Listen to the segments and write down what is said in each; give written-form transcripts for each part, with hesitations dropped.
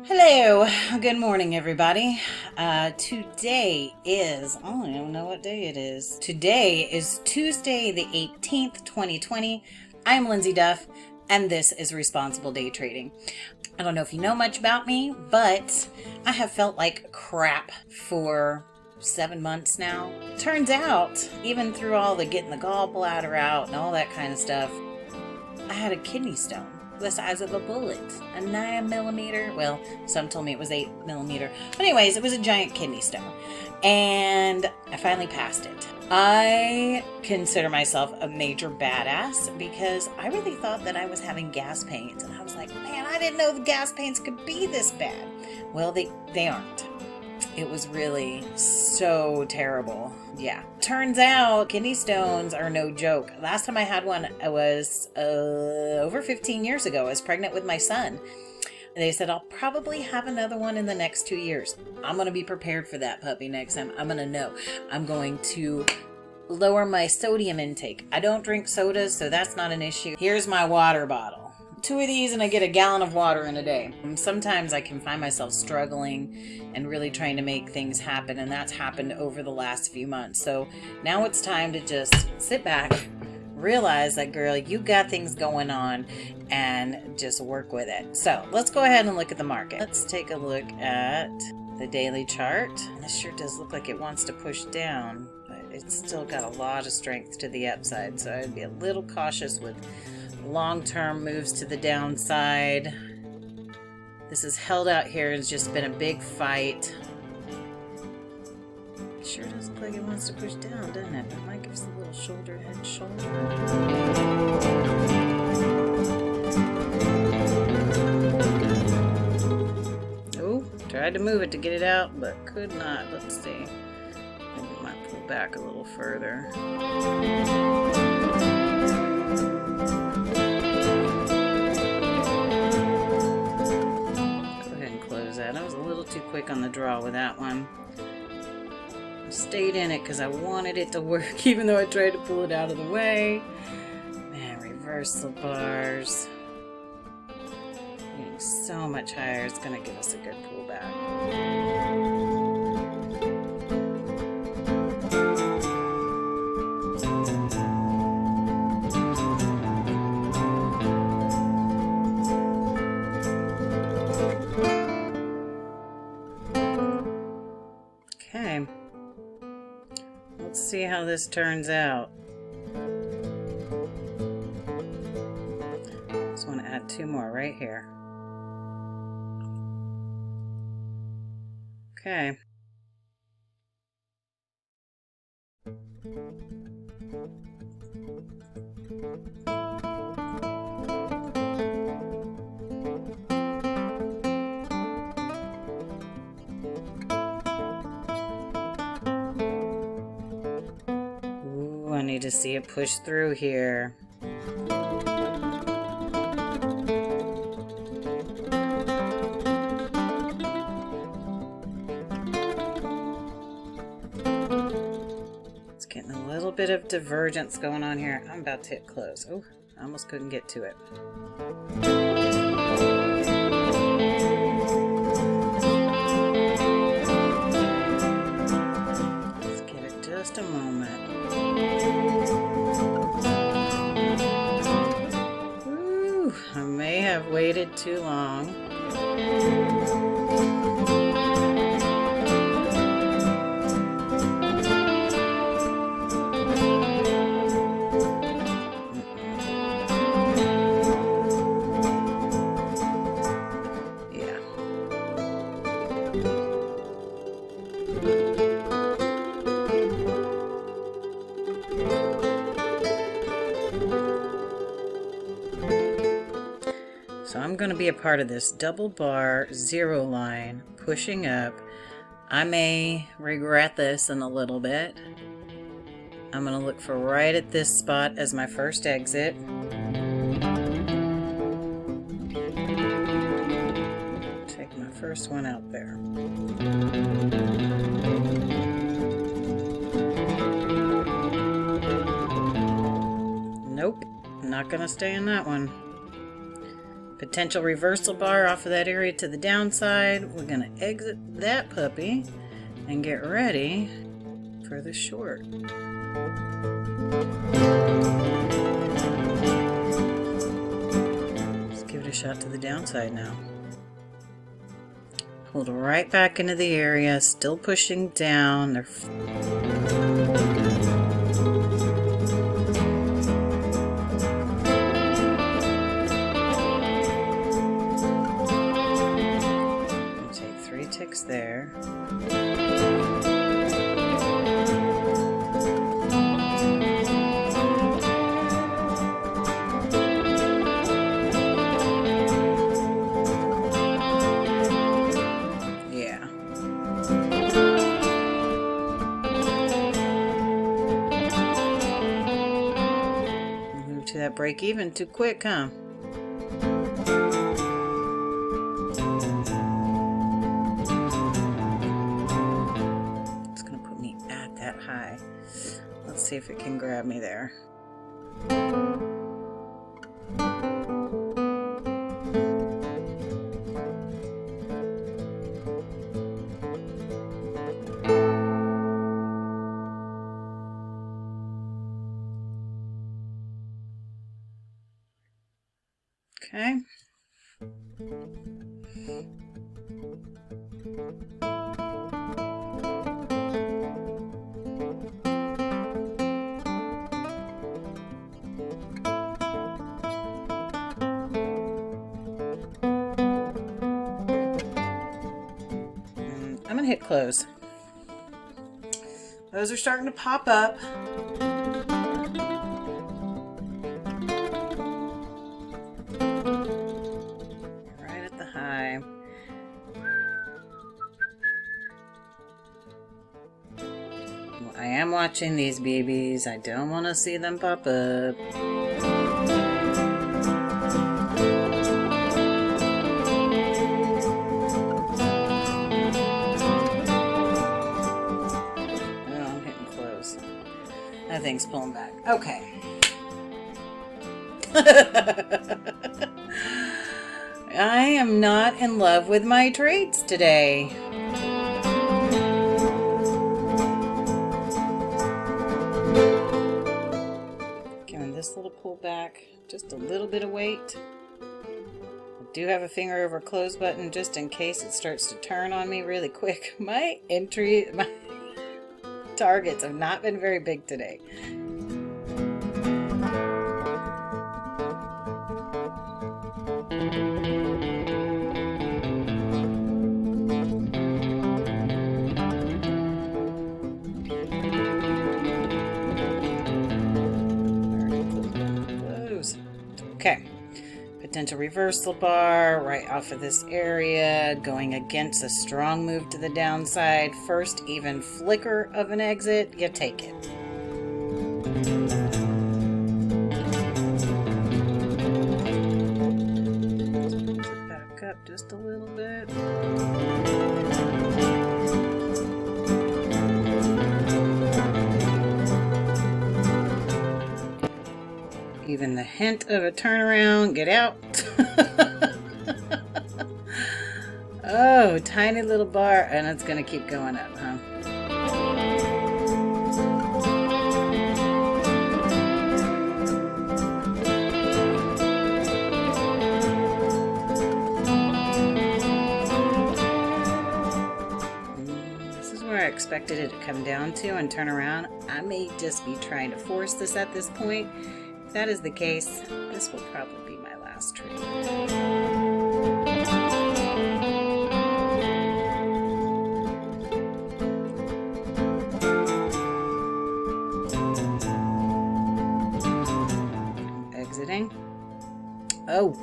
Hello, good morning, everybody. Today is, I don't even know what day it is. Today is Tuesday, the 18th, 2020. I'm Lindsay Duff, and this is Responsible Day Trading. I don't know if you know much about me, but I have felt like crap for 7 months now. Turns out, even through all the getting the gallbladder out and all that kind of stuff, I had a kidney stone the size of a bullet, a 9mm. Well, some told me it was 8mm. But anyways, it was a giant kidney stone. And I finally passed it. I consider myself a major badass because I really thought that I was having gas pains. And I was like, man, I didn't know the gas pains could be this bad. Well, they aren't. It was really so terrible. Yeah. Turns out kidney stones are no joke. Last time I had one, I was over 15 years ago. I was pregnant with my son. They said, I'll probably have another one in the next 2 years. I'm going to be prepared for that puppy next time. I'm going to know. I'm going to lower my sodium intake. I don't drink sodas, so that's not an issue. Here's my water bottle. 2 of these and I get a gallon of water in a day. Sometimes I can find myself struggling and really trying to make things happen, and that's happened over the last few months. So now it's time to just sit back, realize that, girl, you got things going on, and just work with it. So let's go ahead and look at the market. Let's take a look at the daily chart. This sure does look like it wants to push down, but it's still got a lot of strength to the upside, so I'd be a little cautious with long-term moves to the downside. This is held out here. It's just been a big fight. It sure does look like it wants to push down, doesn't it? It might give us a little shoulder, head, shoulder. Oh, tried to move it to get it out, but could not. Let's see. Maybe it might pull back a little further. I was a little too quick on the draw with that one. I stayed in it because I wanted it to work, even though I tried to pull it out of the way. Man, reversal bars. Getting so much higher, it's going to give us a good pullback. Okay, let's see how this turns out. Just want to add 2 more right here. Okay. I need to see it push through here. It's getting a little bit of divergence going on here. I'm about to hit close. Oh, I almost couldn't get to it. Let's give it just a moment. I may have waited too long. Yeah. So I'm going to be a part of this double bar zero line pushing up. I may regret this in a little bit. I'm going to look for right at this spot as my first exit. first one out there. Nope, not gonna stay in that one. Potential reversal bar off of that area to the downside. We're gonna exit that puppy and get ready for the short. Let's give it a shot to the downside now. Pulled right back into the area, still pushing down. They're take 3 ticks there. That break even too quick, huh? It's gonna put me at that high. Let's see if it can grab me there. Okay. I'm gonna hit close. Those are starting to pop up. I am watching these babies. I don't want to see them pop up. Oh, I'm hitting close. That thing's pulling back. Okay. I am not in love with my trades today. This little pullback, just a little bit of weight. I do have a finger over close button just in case it starts to turn on me really quick. My targets have not been very big today. Okay, potential reversal bar right off of this area, going against a strong move to the downside. First even flicker of an exit, you take it. Back up just a little bit. Even the hint of a turnaround, get out. Oh, tiny little bar, and it's gonna keep going up, huh? This is where I expected it to come down to and turn around. I may just be trying to force this at this point. If that is the case, this will probably be my last trade. Exiting. Oh.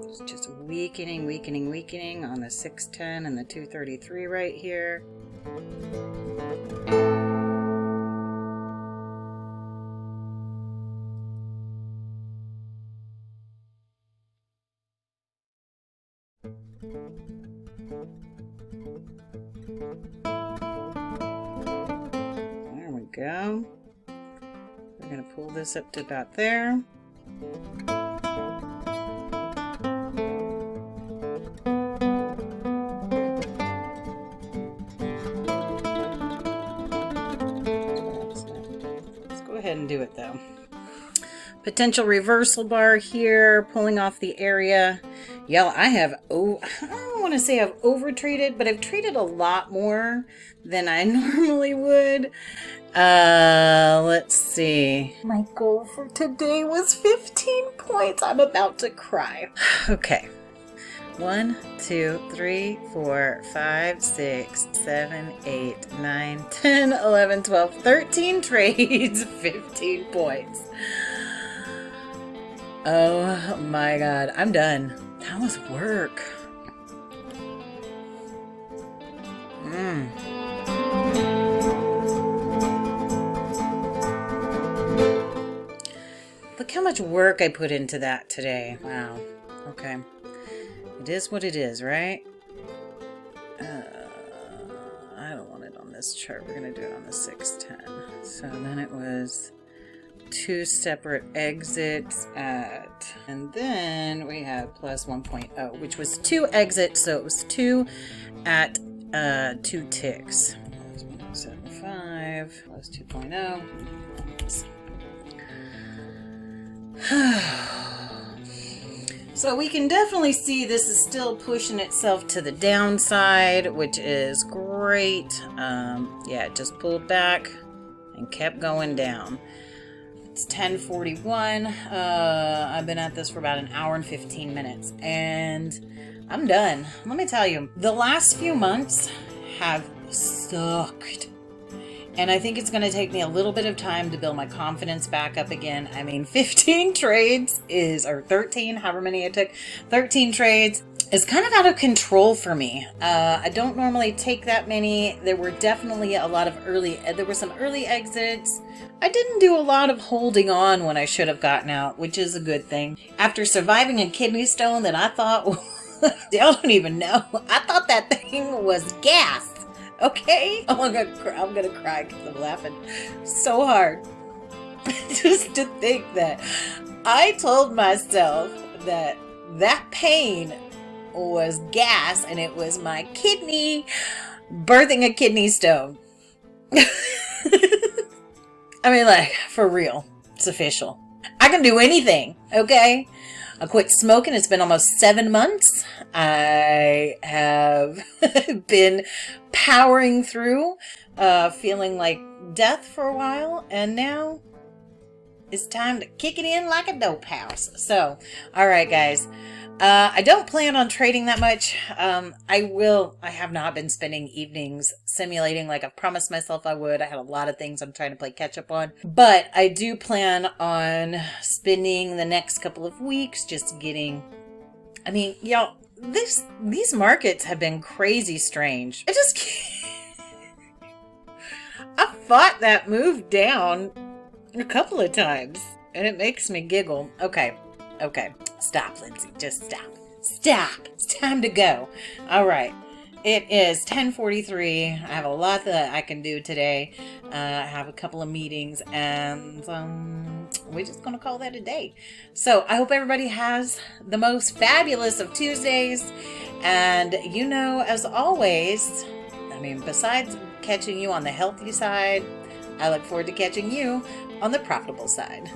It's just weakening on the 610 and the 233 right here. There we go. We're going to pull this up to about there. And do it though. Potential reversal bar here, pulling off the area. Y'all, I don't want to say I've over traded, but I've traded a lot more than I normally would. Let's see. My goal for today was 15 points. I'm about to cry. Okay. 1, 2, 3, 4, 5, 6, 7, 8, 9, 10, 11, 12, 13 trades, 15 points. Oh my God, I'm done. That was work. Look how much work I put into that today. Wow. Okay. It is what it is, right? I don't want it on this chart. We're going to do it on the 610. So then it was 2 separate exits at... And then we had plus 1.0, which was 2 exits. So it was 2 at 2 ticks. Plus 1.75 plus 2.0. So we can definitely see this is still pushing itself to the downside, which is great. Yeah, it just pulled back and kept going down. It's 10:41. I've been at this for about an hour and 15 minutes, and I'm done. Let me tell you, the last few months have sucked. And I think it's going to take me a little bit of time to build my confidence back up again. I mean, 15 trades or 13, however many I took, 13 trades is kind of out of control for me. I don't normally take that many. There were definitely there were some early exits. I didn't do a lot of holding on when I should have gotten out, which is a good thing. After surviving a kidney stone that I thought, y'all don't even know, I thought that thing was gas. Okay? Oh, I'm gonna cry because I'm laughing so hard. Just to think that I told myself that pain was gas and it was my kidney birthing a kidney stone. I mean, like, for real. It's official. I can do anything, okay? I quit smoking. It's been almost 7 months. I have been powering through, feeling like death for a while, and now it's time to kick it in like a dope house. So, all right, guys. I don't plan on trading that much. I have not been spending evenings simulating like I've promised myself I would. I had a lot of things I'm trying to play catch up on. But I do plan on spending the next couple of weeks just getting... I mean, y'all, these markets have been crazy strange. I just can't... I fought that move down a couple of times, and it makes me giggle. Okay. Stop, Lindsay. Just stop. Stop. It's time to go. All right. It is 10:43. I have a lot that I can do today. I have a couple of meetings, and we're just going to call that a day. So I hope everybody has the most fabulous of Tuesdays. And, as always, I mean, besides catching you on the healthy side, I look forward to catching you on the profitable side.